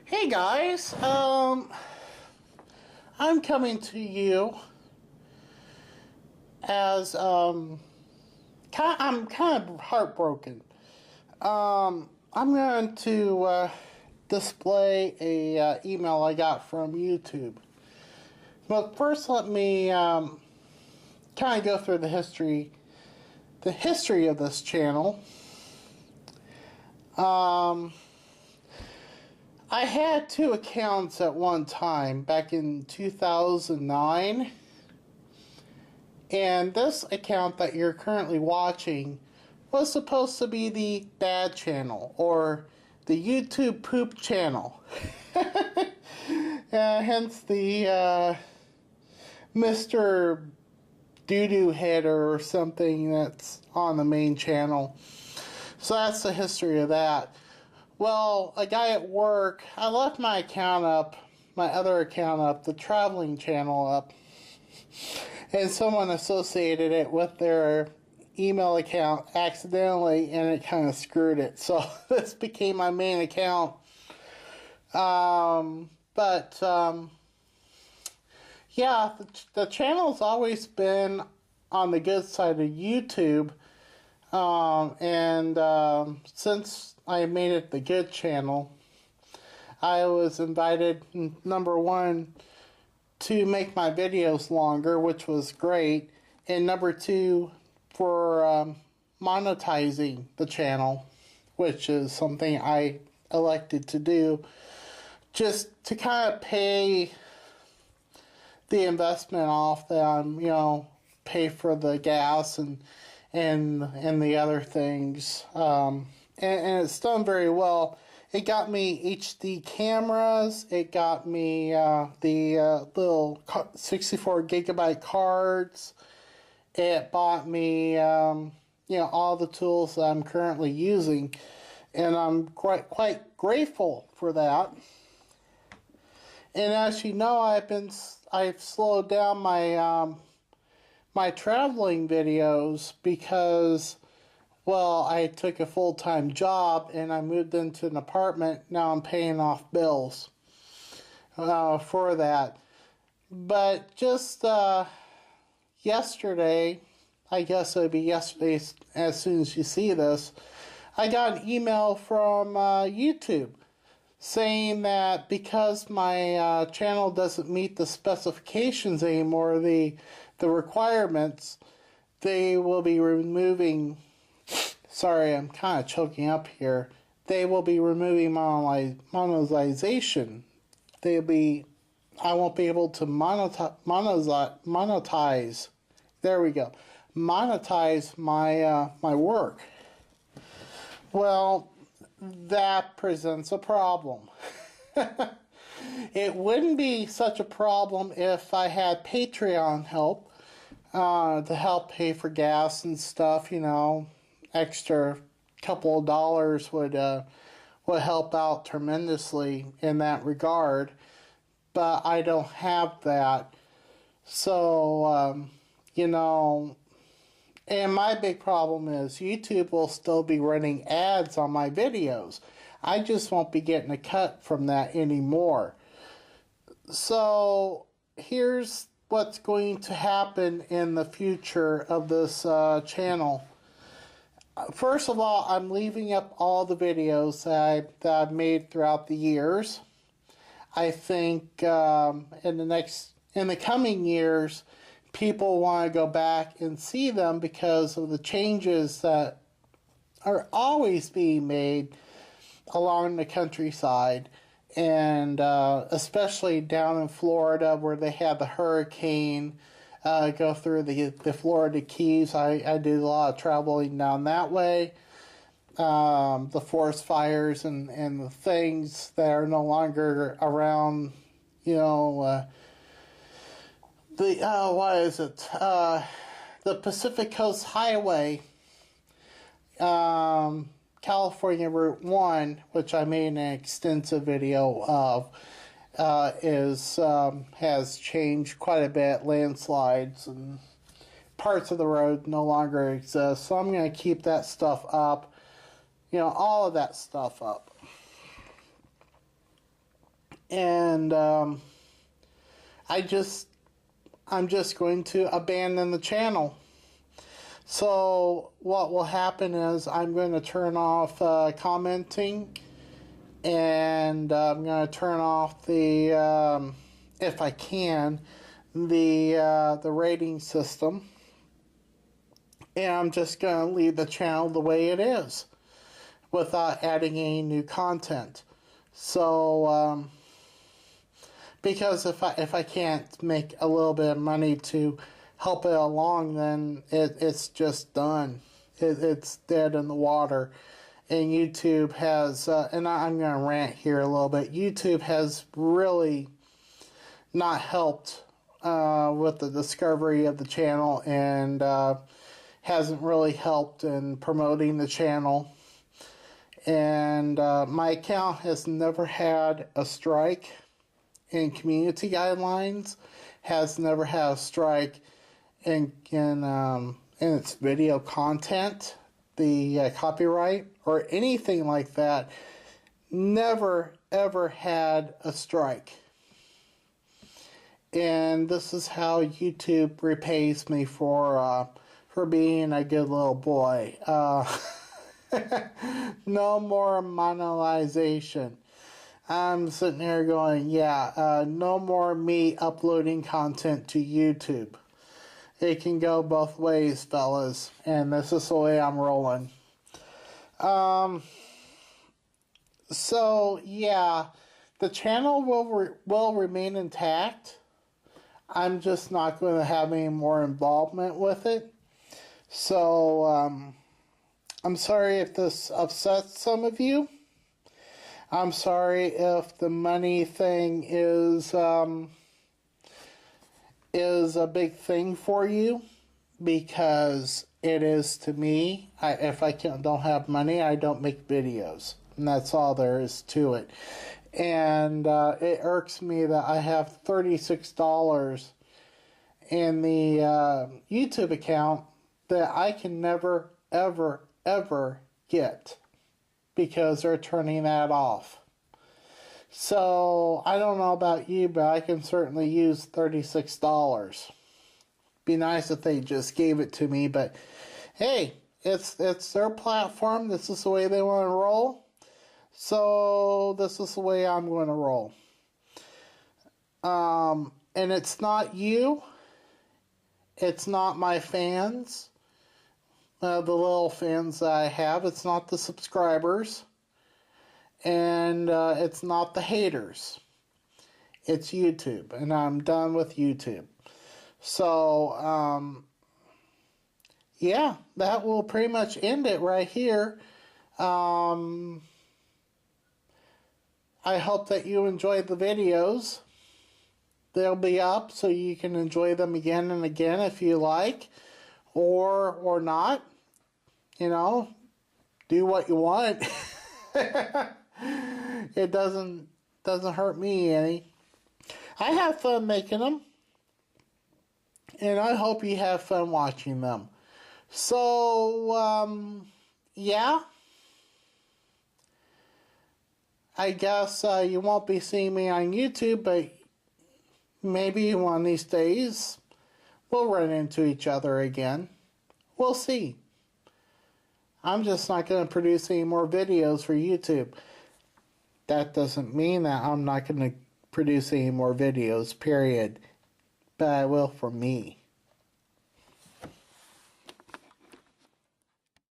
Hey guys, I'm coming to you as I'm kind of heartbroken. I'm going to display a email I got from YouTube. But first, let me kind of go through the history of this channel. I had two accounts at one time back in 2009, and this account that you're currently watching was supposed to be the bad channel, or the YouTube poop channel. Hence the Mr. Doo-Doo Header or something that's on the main channel. So that's the history of that. Well, a guy at work, I left my account up, my other account up, the traveling channel up, and someone associated it with their email account accidentally, and it kind of screwed it. So this became my main account. Yeah, the channel's always been on the good side of YouTube, since I made it the good channel, I was invited, number one, to make my videos longer, which was great, and number two, for monetizing the channel, which is something I elected to do, just to kind of pay the investment off that I'm, pay for the gas and the other things. And it's done very well. It got me HD cameras. It got me the little 64 gigabyte cards. It bought me, all the tools that I'm currently using, and I'm quite grateful for that. And as you know, I've slowed down my my traveling videos because, well, I took a full-time job and I moved into an apartment. Now I'm paying off bills for that. But just yesterday, I guess it would be yesterday as soon as you see this, I got an email from YouTube saying that because my channel doesn't meet the specifications anymore, the requirements, they will be removing. Sorry, I'm kind of choking up here. They will be removing monetization. I won't be able to monetize. There we go. Monetize my work. Well, that presents a problem. It wouldn't be such a problem if I had Patreon help to help pay for gas and stuff, extra couple of dollars would help out tremendously in that regard, but I don't have that. So and my big problem is YouTube will still be running ads on my videos. I just won't be getting a cut from that anymore. So here's what's going to happen in the future of this channel. First of all, I'm leaving up all the videos that I've made throughout the years. I think in the coming years, people want to go back and see them because of the changes that are always being made along the countryside, and especially down in Florida where they had the hurricane go through the Florida Keys. I did a lot of traveling down that way. The forest fires and the things that are no longer around, what is it? The Pacific Coast Highway, California Route 1, which I made an extensive video of, has changed quite a bit. Landslides and parts of the road no longer exist. So I'm going to keep that stuff up. All of that stuff up. and I'm just going to abandon the channel. So what will happen is I'm going to turn off commenting, and I'm going to turn off the, if I can, the rating system, and I'm just going to leave the channel the way it is without adding any new content. So because if I can't make a little bit of money to help it along, then it's just done. It's dead in the water. And YouTube has, and I'm going to rant here a little bit, YouTube has really not helped with the discovery of the channel, and hasn't really helped in promoting the channel. And my account has never had a strike in community guidelines, has never had a strike in its video content, the copyright, or anything like that. Never, ever had a strike. And this is how YouTube repays me for being a good little boy. No more monetization. I'm sitting here going, yeah, no more me uploading content to YouTube. It can go both ways, fellas, and this is the way I'm rolling. So yeah, the channel will remain intact. I'm just not going to have any more involvement with it. So I'm sorry if this upsets some of you. I'm sorry if the money thing is a big thing for you, because it is to me. If I don't have money, I don't make videos, and that's all there is to it. And it irks me that I have $36 in the YouTube account that I can never, ever, ever get, because they're turning that off. So I don't know about you, but I can certainly use $36. Be nice if they just gave it to me, but hey, it's their platform. This is the way they want to roll. So this is the way I'm going to roll. And it's not you. It's not my fans. The little fans that I have. It's not the subscribers. And it's not the haters. It's YouTube. And I'm done with YouTube. So, yeah, that will pretty much end it right here. I hope that you enjoyed the videos. They'll be up so you can enjoy them again and again if you like, or not. You know, do what you want. It doesn't hurt me any. I have fun making them, and I hope you have fun watching them. So, yeah. I guess you won't be seeing me on YouTube, but maybe one of these days we'll run into each other again. We'll see. I'm just not going to produce any more videos for YouTube. That doesn't mean that I'm not going to produce any more videos, period. But I will for me.